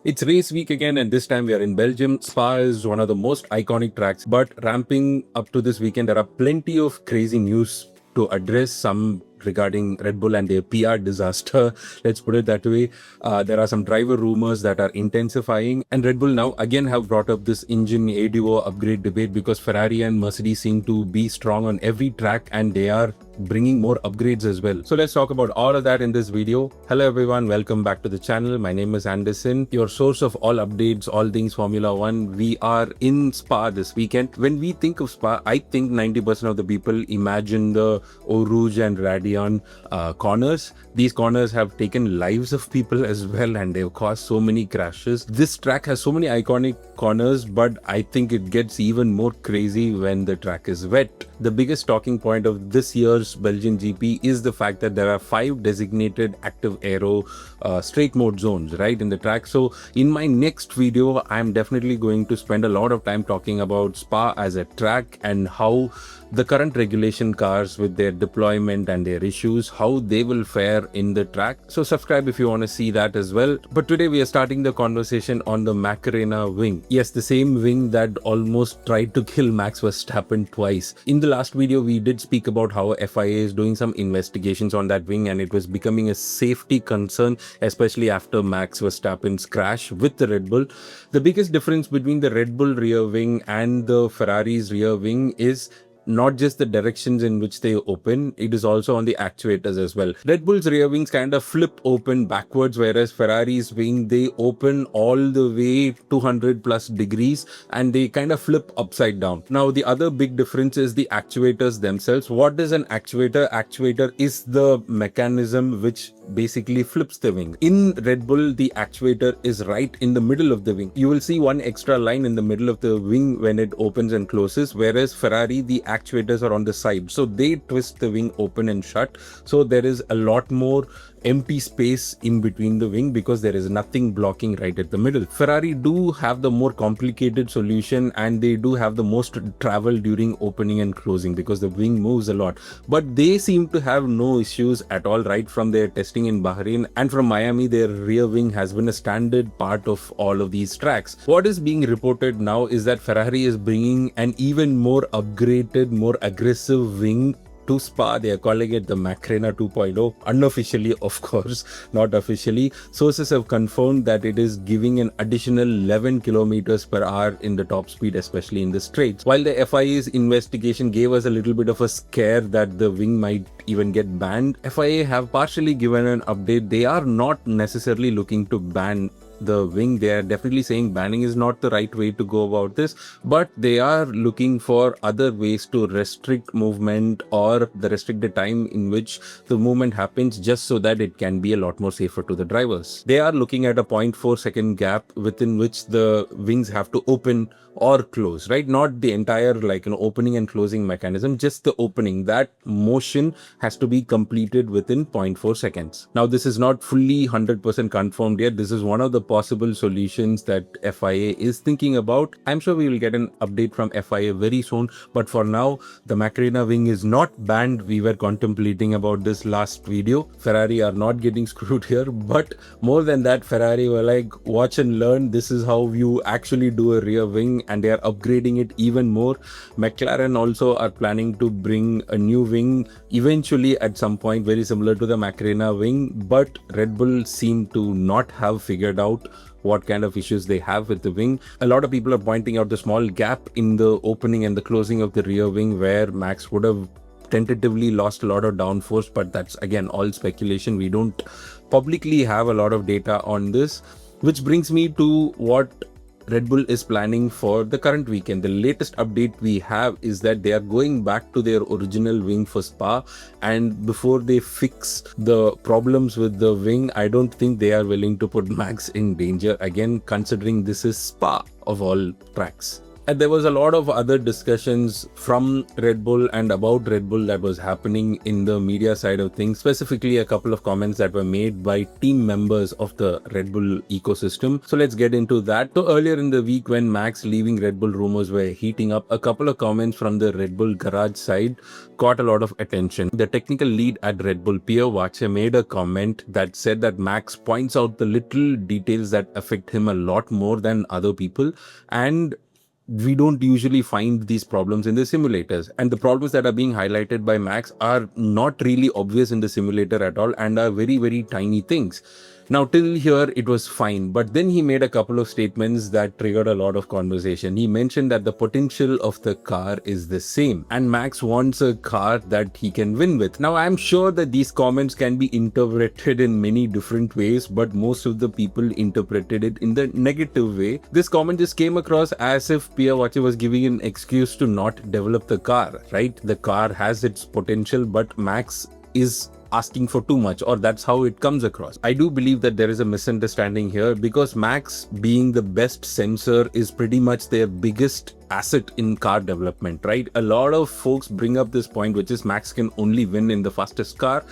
It's race week again, and this time we are in Belgium. Spa is one of the most iconic tracks, but ramping up to this weekend, there are plenty of crazy news to address. Some regarding Red Bull and their PR disaster, let's put it that way. There are some driver rumors that are intensifying, and Red Bull now again have brought up this engine ADUO upgrade debate because Ferrari and Mercedes seem to be strong on every track and they are bringing more upgrades as well. So let's talk about all of that in this video. Hello everyone, welcome back to the channel. My name is Anderson, your source of all updates, all things Formula One. We are in Spa this weekend. When we think of Spa, I think 90% of the people imagine the Eau Rouge and Radion corners. These corners have taken lives of people as well, and they've caused so many crashes. This track has so many iconic corners, but I think it gets even more crazy when the track is wet. The biggest talking point of this year's Belgian GP is the fact that there are 5 designated active aero straight mode zones right in the track. So in my next video, I'm definitely going to spend a lot of time talking about Spa as a track and how the current regulation cars with their deployment and their issues, how they will fare in the track. So subscribe if you want to see that as well. But today we are starting the conversation on the Macarena Wing. Yes, the same wing that almost tried to kill Max Verstappen twice. In the last video, we did speak about how FIA is doing some investigations on that wing and it was becoming a safety concern, especially after Max Verstappen's crash with the Red Bull. The biggest difference between the Red Bull rear wing and the Ferrari's rear wing is not just the directions in which they open, it is also on the actuators as well. Red Bull's rear wings kind of flip open backwards, whereas Ferrari's wing, they open all the way 200 plus degrees and they kind of flip upside down. Now, the other big difference is the actuators themselves. What is an actuator? Actuator is the mechanism which basically flips the wing. In Red Bull, the actuator is right in the middle of the wing. You will see one extra line in the middle of the wing when it opens and closes, whereas Ferrari, the actuators are on the side, so they twist the wing open and shut. So there is a lot more empty space in between the wing because there is nothing blocking right at the middle. Ferrari do have the more complicated solution and they do have the most travel during opening and closing because the wing moves a lot, but they seem to have no issues at all right from their testing in Bahrain and from Miami. Their rear wing has been a standard part of all of these tracks. What is being reported now is that Ferrari is bringing an even more upgraded, more aggressive wing to Spa. They are calling it the Macarena 2.0, unofficially of course, not officially. Sources have confirmed that it is giving an additional 11 kilometers per hour in the top speed, especially in the straights. While the FIA's investigation gave us a little bit of a scare that the wing might even get banned, FIA have partially given an update. They are not necessarily looking to ban the wing. They are definitely saying banning is not the right way to go about this, but they are looking for other ways to restrict movement or restrict the time in which the movement happens, just so that it can be a lot more safer to the drivers. They are looking at a 0.4 second gap within which the wings have to open or close, right? Not the entire opening and closing mechanism, just the opening. That motion has to be completed within 0.4 seconds. Now, this is not fully 100% confirmed yet. This is one of the possible solutions that FIA is thinking about. I'm sure we will get an update from FIA very soon, but for now, the Macarena wing is not banned. We were contemplating about this last video. Ferrari are not getting screwed here, but more than that, Ferrari were like, watch and learn. This is how you actually do a rear wing, and they are upgrading it even more. McLaren also are planning to bring a new wing eventually at some point, very similar to the Macarena wing, but Red Bull seem to not have figured out what kind of issues they have with the wing. A lot of people are pointing out the small gap in the opening and the closing of the rear wing where Max would have tentatively lost a lot of downforce, but that's again all speculation. We don't publicly have a lot of data on this, which brings me to what Red Bull is planning for the current weekend. The latest update we have is that they are going back to their original wing for Spa, and before they fix the problems with the wing, I don't think they are willing to put Max in danger again, considering this is Spa of all tracks. And there was a lot of other discussions from Red Bull and about Red Bull that was happening in the media side of things, specifically a couple of comments that were made by team members of the Red Bull ecosystem. So let's get into that. So earlier in the week, when Max leaving Red Bull rumors were heating up, a couple of comments from the Red Bull garage side caught a lot of attention. The technical lead at Red Bull, Pierre, Wache, made a comment that said that Max points out the little details that affect him a lot more than other people, and we don't usually find these problems in the simulators. And the problems that are being highlighted by Max are not really obvious in the simulator at all and are very, very tiny things. Now, till here, it was fine, but then he made a couple of statements that triggered a lot of conversation. He mentioned that the potential of the car is the same, and Max wants a car that he can win with. Now, I'm sure that these comments can be interpreted in many different ways, but most of the people interpreted it in the negative way. This comment just came across as if Pierre Wache was giving an excuse to not develop the car, right? The car has its potential, but Max is asking for too much, or that's how it comes across. I do believe that there is a misunderstanding here, because Max being the best sensor is pretty much their biggest asset in car development, right? A lot of folks bring up this point, which is Max can only win in the fastest car.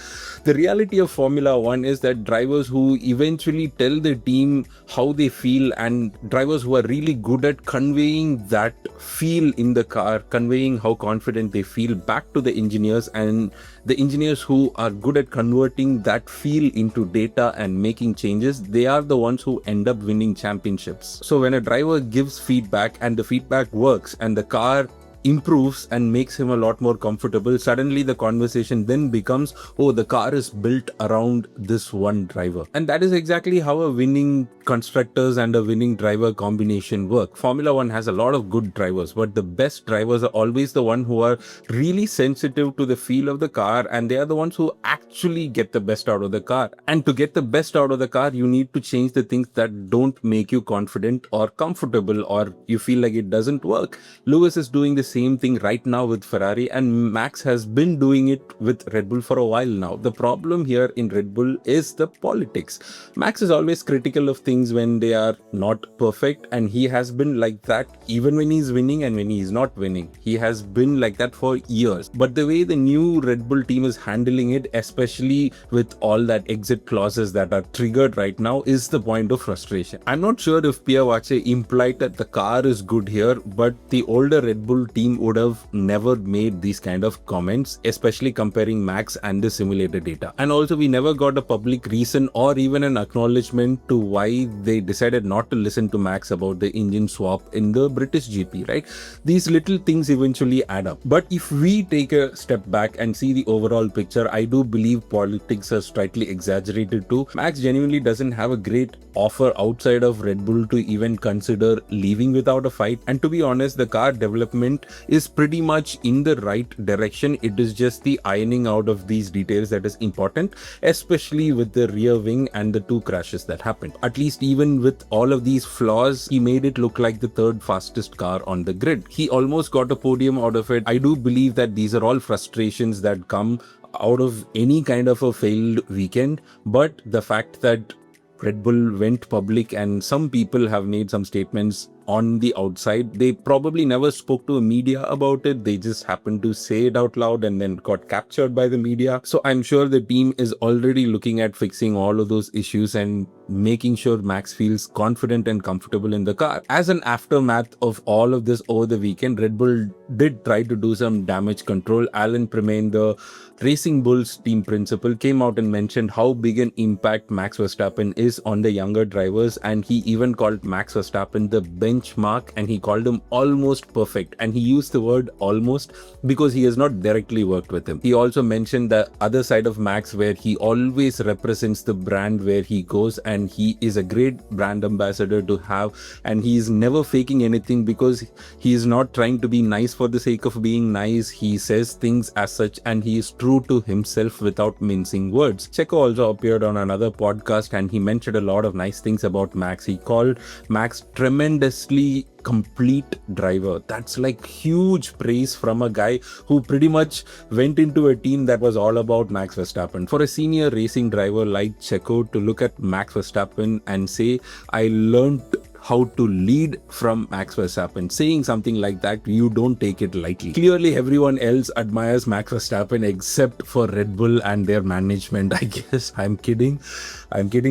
The reality of Formula One is that drivers who eventually tell the team how they feel, and drivers who are really good at conveying that feel in the car, conveying how confident they feel back to the engineers, and the engineers who are good at converting that feel into data and making changes, they are the ones who end up winning championships. So when a driver gives feedback and the feedback works and the car improves and makes him a lot more comfortable, suddenly the conversation then becomes, oh, the car is built around this one driver. And that is exactly how a winning constructors and a winning driver combination work. Formula One has a lot of good drivers, but the best drivers are always the ones who are really sensitive to the feel of the car, and they are the ones who actually get the best out of the car. And to get the best out of the car, you need to change the things that don't make you confident or comfortable, or you feel like it doesn't work. Lewis is doing the same thing right now with Ferrari, and Max has been doing it with Red Bull for a while now. The problem here in Red Bull is the politics. Max is always critical of things when they are not perfect, and he has been like that even when he's winning and when he's not winning. He has been like that for years. But the way the new Red Bull team is handling it, especially with all that exit clauses that are triggered right now, is the point of frustration. I'm not sure if Pierre Wache implied that the car is good here, but the older Red Bull team would have never made these kind of comments, especially comparing Max and the simulator data. And also, we never got a public reason or even an acknowledgement to why they decided not to listen to Max about the engine swap in the British GP, right? These little things eventually add up. But if we take a step back and see the overall picture, I do believe politics are slightly exaggerated too. Max genuinely doesn't have a great offer outside of Red Bull to even consider leaving without a fight. And to be honest, the car development is pretty much in the right direction. It is just the ironing out of these details that is important, especially with the rear wing and the two crashes that happened. At least even with all of these flaws, he made it look like the third fastest car on the grid. He almost got a podium out of it. I do believe that these are all frustrations that come out of any kind of a failed weekend, but the fact that Red Bull went public and some people have made some statements on the outside, they probably never spoke to a media about it. They just happened to say it out loud and then got captured by the media. So I'm sure the team is already looking at fixing all of those issues and making sure Max feels confident and comfortable in the car. As an aftermath of all of this over the weekend, Red Bull did try to do some damage control. Alan Premain, the Racing Bulls team principal, came out and mentioned how big an impact Max Verstappen is on the younger drivers, and he even called Max Verstappen the benchmark, and he called him almost perfect, and he used the word almost because he has not directly worked with him. He also mentioned the other side of Max, where he always represents the brand where he goes, and he is a great brand ambassador to have, and he is never faking anything because he is not trying to be nice for the sake of being nice. He says things as such, and he is true to himself without mincing words. Checo also appeared on another podcast, and he mentioned a lot of nice things about Max. He called Max tremendously complete driver. That's like huge praise from a guy who pretty much went into a team that was all about Max Verstappen. For a senior racing driver like Checo to look at Max Verstappen and say, I learned how to lead from Max Verstappen. Saying something like that, you don't take it lightly. Clearly, everyone else admires Max Verstappen except for Red Bull and their management, I guess. I'm kidding.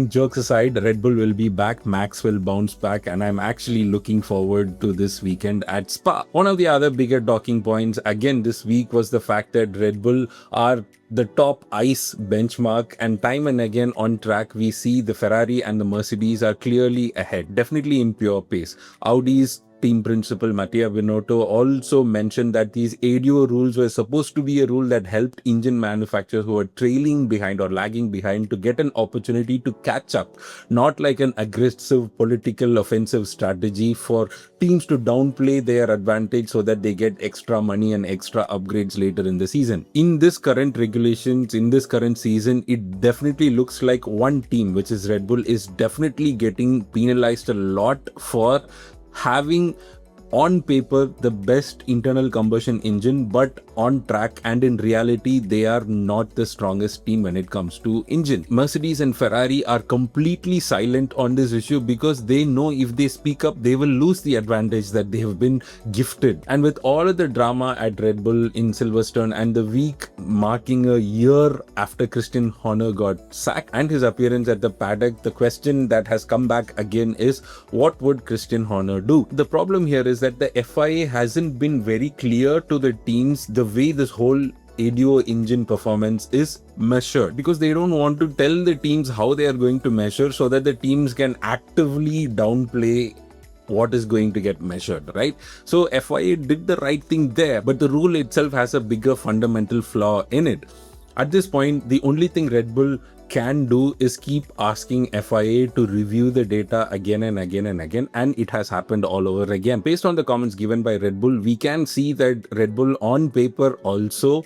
Jokes aside, Red Bull will be back, Max will bounce back, and I'm actually looking forward to this weekend at Spa. One of the other bigger talking points again this week was the fact that Red Bull are the top ICE benchmark, and time and again on track we see the Ferrari and the Mercedes are clearly ahead, definitely in pure pace. Audi's team principal Mattia Binotto also mentioned that these ADUO rules were supposed to be a rule that helped engine manufacturers who are trailing behind or lagging behind to get an opportunity to catch up, not like an aggressive political offensive strategy for teams to downplay their advantage so that they get extra money and extra upgrades later in the season. In this current regulations, in this current season, it definitely looks like one team, which is Red Bull, is definitely getting penalized a lot for having on paper the best internal combustion engine, but on track and in reality they are not the strongest team when it comes to engine. Mercedes and Ferrari are completely silent on this issue because they know if they speak up they will lose the advantage that they have been gifted. And with all of the drama at Red Bull in Silverstone and the week marking a year after Christian Horner got sacked and his appearance at the paddock, the question that has come back again is, what would Christian Horner do? The problem here is that the FIA hasn't been very clear to the teams the way this whole ADUO engine performance is measured, because they don't want to tell the teams how they are going to measure so that the teams can actively downplay what is going to get measured, right? So FIA did the right thing there, but the rule itself has a bigger fundamental flaw in it. At this point, the only thing Red Bull can do is keep asking FIA to review the data again and again and again, and it has happened all over again. Based on the comments given by Red Bull, we can see that Red Bull on paper also,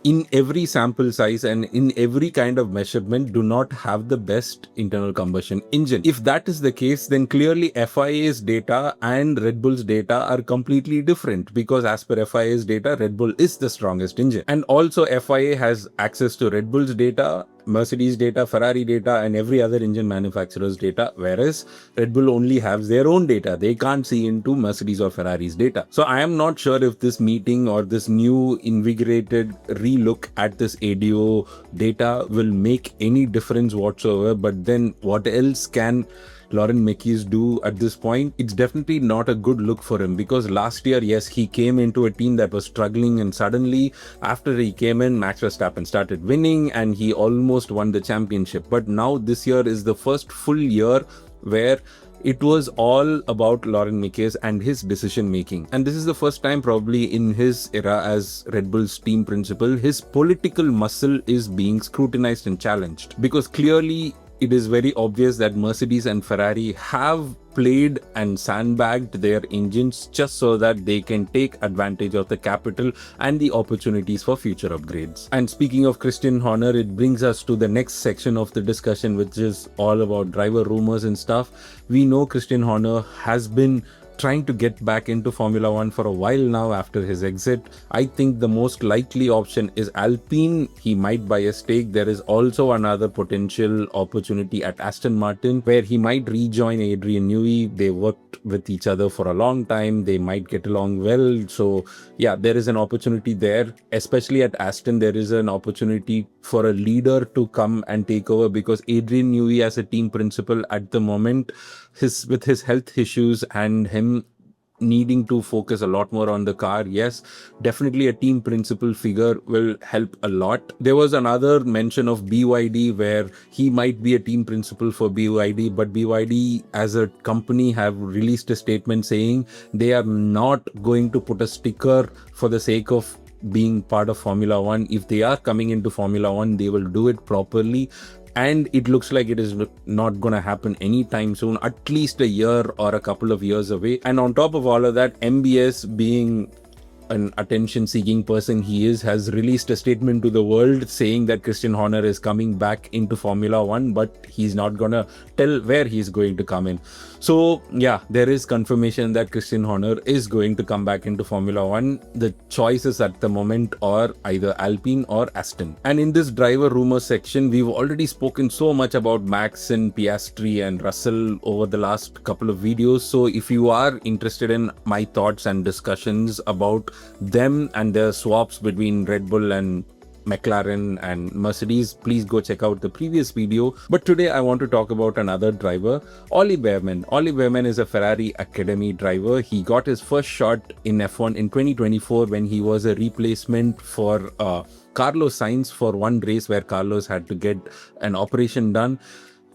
in every sample size and in every kind of measurement, do not have the best internal combustion engine. If that is the case, then clearly FIA's data and Red Bull's data are completely different, because as per FIA's data, Red Bull is the strongest engine. And also FIA has access to Red Bull's data, Mercedes data, Ferrari data, and every other engine manufacturer's data, whereas Red Bull only has their own data. They can't see into Mercedes or Ferrari's data. So I am not sure if this meeting or this new invigorated relook at this ADUO data will make any difference whatsoever. But then what else can Lauren Mekies do at this point? It's definitely not a good look for him, because last year, yes, he came into a team that was struggling, and suddenly after he came in, Max Verstappen started winning and he almost won the championship. But now this year is the first full year where it was all about Lauren Mekies and his decision making. And this is the first time probably in his era as Red Bull's team principal, his political muscle is being scrutinized and challenged, because clearly it is very obvious that Mercedes and Ferrari have played and sandbagged their engines just so that they can take advantage of the capital and the opportunities for future upgrades. And speaking of Christian Horner, it brings us to the next section of the discussion, which is all about driver rumors and stuff. We know Christian Horner has been trying to get back into Formula One for a while now after his exit. I think the most likely option is Alpine. He might buy a stake. There is also another potential opportunity at Aston Martin where he might rejoin Adrian Newey. They worked with each other for a long time. They might get along well. So yeah, there is an opportunity there. Especially at Aston, there is an opportunity for a leader to come and take over, because Adrian Newey as a team principal at the moment, with his health issues and him needing to focus a lot more on the car, yes, definitely a team principal figure will help a lot. There was another mention of BYD where he might be a team principal for BYD, but BYD as a company have released a statement saying they are not going to put a sticker for the sake of being part of Formula One. If they are coming into Formula One, they will do it properly. And it looks like it is not going to happen anytime soon, at least a year or a couple of years away. And on top of all of that, MBS being an attention-seeking person he is, has released a statement to the world saying that Christian Horner is coming back into Formula One, but he's not gonna tell where he's going to come in. So yeah, there is confirmation that Christian Horner is going to come back into Formula One. The choices at the moment are either Alpine or Aston. And in this driver rumor section, we've already spoken so much about Max and Piastri and Russell over the last couple of videos. So if you are interested in my thoughts and discussions about them and their swaps between Red Bull and McLaren and Mercedes, please go check out the previous video. But today I want to talk about another driver, Ollie Bearman. Ollie Bearman is a Ferrari Academy driver. He got his first shot in F1 in 2024 when he was a replacement for Carlos Sainz for one race where Carlos had to get an operation done.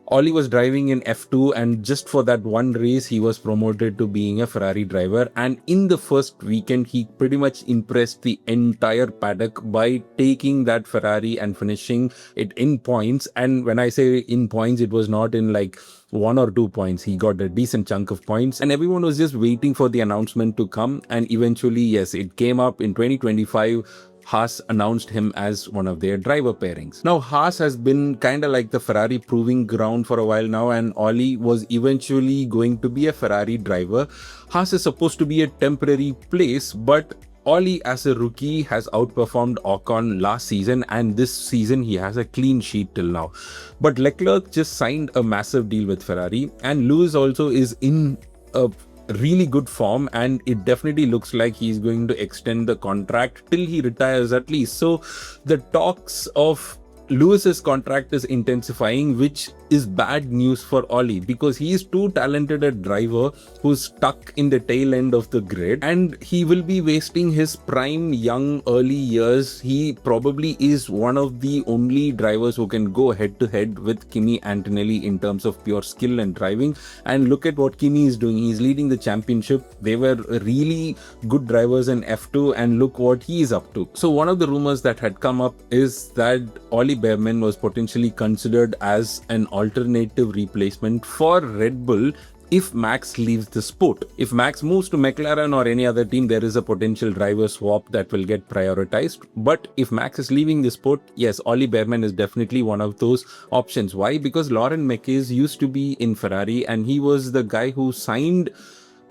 Ollie was driving in F2, and just for that one race, he was promoted to being a Ferrari driver. And in the first weekend, he pretty much impressed the entire paddock by taking that Ferrari and finishing it in points. And when I say in points, it was not in like 1 or 2 points. He got a decent chunk of points, and everyone was just waiting for the announcement to come. And eventually, yes, it came up in 2025. Haas announced him as one of their driver pairings. Now, Haas has been kind of like the Ferrari proving ground for a while now, and Ollie was eventually going to be a Ferrari driver. Haas is supposed to be a temporary place, but Ollie as a rookie has outperformed Ocon last season, and this season he has a clean sheet till now. But Leclerc just signed a massive deal with Ferrari, and Lewis also is in a really good form, and it definitely looks like he's going to extend the contract till he retires at least. So the talks of Lewis's contract is intensifying, which is bad news for Ollie because he is too talented a driver who's stuck in the tail end of the grid, and he will be wasting his prime young early years. He probably is one of the only drivers who can go head to head with Kimi Antonelli in terms of pure skill and driving. And look at what Kimi is doing. He's leading the championship. They were really good drivers in F2, and look what he is up to. So one of the rumors that had come up is that Ollie Bearman was potentially considered as an alternative replacement for Red Bull if Max leaves the sport. If Max moves to McLaren or any other team, there is a potential driver swap that will get prioritized. But if Max is leaving the sport, yes, Ollie Bearman is definitely one of those options. Why? Because Laurent Mekies used to be in Ferrari, and he was the guy who signed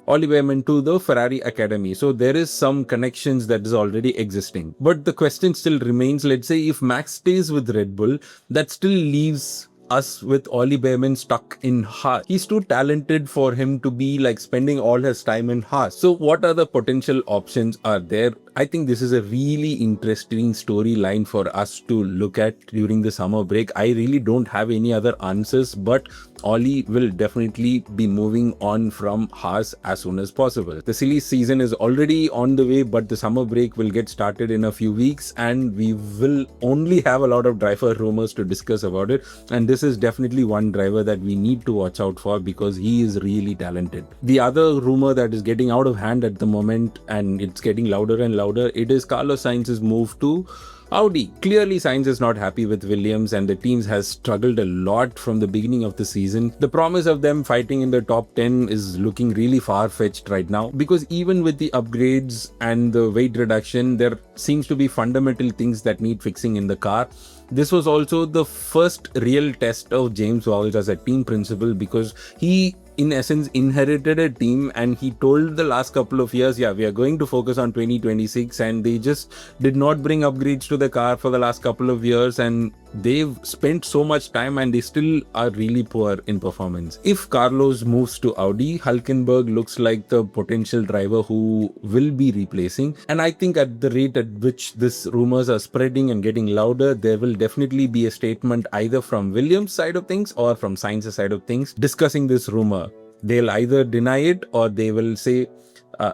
Ollie Bearman to the Ferrari Academy. So there is some connections that is already existing. But the question still remains, let's say if Max stays with Red Bull, that still leaves us with Ollie Bearman stuck in Haas. He's too talented for him to be like spending all his time in Haas. So what other potential options are there? I think this is a really interesting storyline for us to look at during the summer break. I really don't have any other answers, but Ollie will definitely be moving on from Haas as soon as possible. The silly season is already on the way, but the summer break will get started in a few weeks, and we will only have a lot of driver rumors to discuss about it. And this is definitely one driver that we need to watch out for because he is really talented. The other rumor that is getting out of hand at the moment, and it's getting louder and louder, it is Carlos Sainz's move to Audi. Clearly, Sainz is not happy with Williams, and the teams has struggled a lot from the beginning of the season. The promise of them fighting in the top 10 is looking really far-fetched right now, because even with the upgrades and the weight reduction, there seems to be fundamental things that need fixing in the car. This was also the first real test of James Vowles as a team principal, because he in essence inherited a team and he told the last couple of years, yeah, we are going to focus on 2026, and they just did not bring upgrades to the car for the last couple of years, and they've spent so much time and they still are really poor in performance. If Carlos moves to Audi, Hülkenberg looks like the potential driver who will be replacing, and I think at the rate at which this rumors are spreading and getting louder, there will definitely be a statement either from Williams' side of things or from Sainz's side of things discussing this rumor. They'll either deny it or they will say,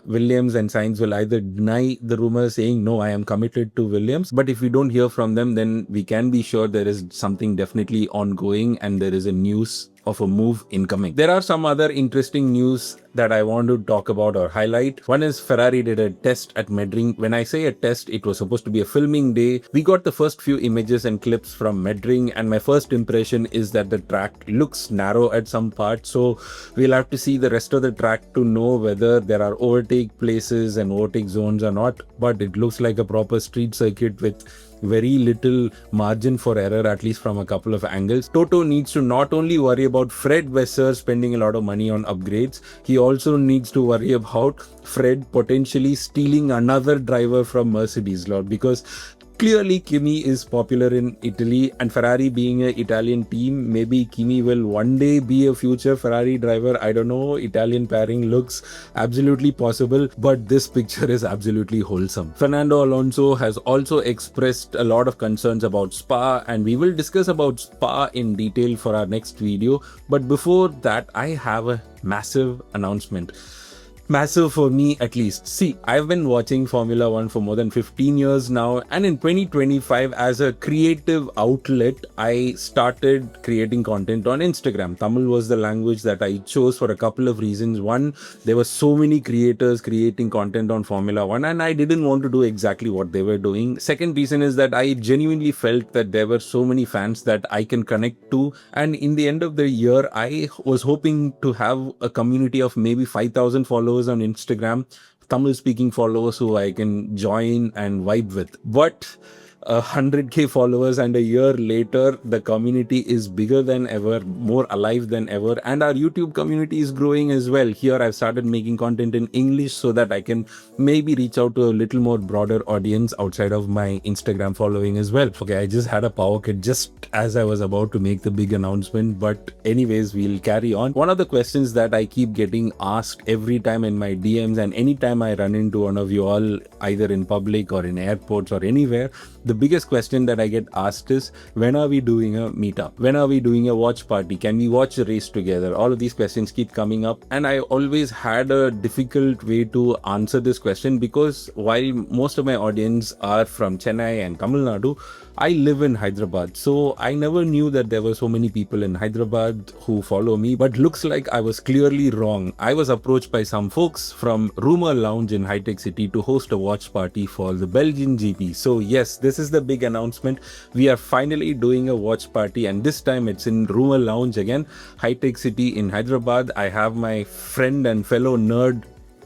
Williams and Sainz will either deny the rumor saying, no, I am committed to Williams. But if we don't hear from them, then we can be sure there is something definitely ongoing and there is a news of a move incoming. There are some other interesting news that I want to talk about or highlight. One is Ferrari did a test at Madrid. When I say a test, it was supposed to be a filming day. We got the first few images and clips from Madrid, and my first impression is that the track looks narrow at some parts. So we'll have to see the rest of the track to know whether there are overtake places and overtake zones or not. But it looks like a proper street circuit with very little margin for error, at least from a couple of angles. Toto needs to not only worry about Fred Vasseur spending a lot of money on upgrades, he also needs to worry about Fred potentially stealing another driver from Mercedes lot, because clearly Kimi is popular in Italy, and Ferrari being an Italian team, maybe Kimi will one day be a future Ferrari driver. I don't know. Italian pairing looks absolutely possible, but this picture is absolutely wholesome. Fernando Alonso has also expressed a lot of concerns about Spa, and we will discuss about Spa in detail for our next video. But before that, I have a massive announcement. Massive for me, at least. See, I've been watching Formula 1 for more than 15 years now, and in 2025, as a creative outlet, I started creating content on Instagram. Tamil was the language that I chose for a couple of reasons. One, there were so many creators creating content on Formula 1, and I didn't want to do exactly what they were doing. Second reason is that I genuinely felt that there were so many fans that I can connect to, and in the end of the year, I was hoping to have a community of maybe 5,000 followers on Instagram, Tamil speaking followers who I can join and vibe with. But 100k followers, and a year later the community is bigger than ever, more alive than ever, and our YouTube community is growing as well. Here I've started making content in English so that I can maybe reach out to a little more broader audience outside of my Instagram following as well. Okay, I just had a power cut just as I was about to make the big announcement, but anyways, we'll carry on. One of the questions that I keep getting asked every time in my DMs, and anytime I run into one of you all, either in public or in airports or anywhere, the biggest question that I get asked is, when are we doing a meetup? When are we doing a watch party? Can we watch a race together? All of these questions keep coming up, and I always had a difficult way to answer this question, because while most of my audience are from Chennai and Tamil Nadu, I live in Hyderabad, so I never knew that there were so many people in Hyderabad who follow me, but looks like I was clearly wrong. I was approached by some folks from Rumor Lounge in High Tech City to host a watch party for the Belgian GP. So yes, this is the big announcement. We are finally doing a watch party, and this time it's in Rumor Lounge again, High Tech City in Hyderabad. I have my friend and fellow nerd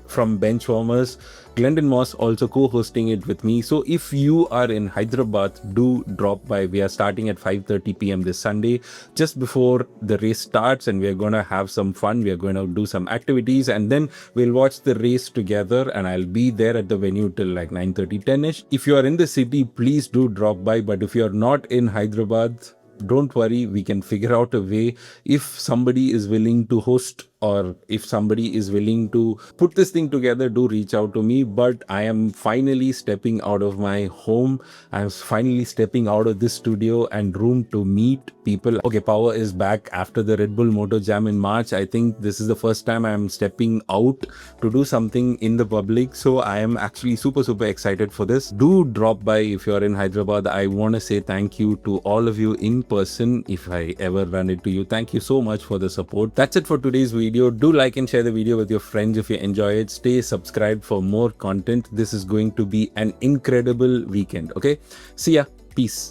from Benchwarmers, Glendon Moss, also co-hosting it with me. So if you are in Hyderabad, do drop by. We are starting at 5:30 p.m. this Sunday, just before the race starts, and we're going to have some fun. We're going to do some activities, and then we'll watch the race together, and I'll be there at the venue till like 9:30, 10ish. If you are in the city, please do drop by. But if you're not in Hyderabad, don't worry, we can figure out a way. If somebody is willing to host, or if somebody is willing to put this thing together, do reach out to me. But I am finally stepping out of my home. I'm finally stepping out of this studio and room to meet people. Okay, power is back after the Red Bull Moto Jam in March. I think this is the first time I'm stepping out to do something in the public. So I am actually super excited for this. Do drop by if you're in Hyderabad. I want to say thank you to all of you in person if I ever run into you. Thank you so much for the support. That's it for today's video. Do like and share the video with your friends if you enjoy it. Stay subscribed for more content. This is going to be an incredible weekend. Okay, see ya. Peace.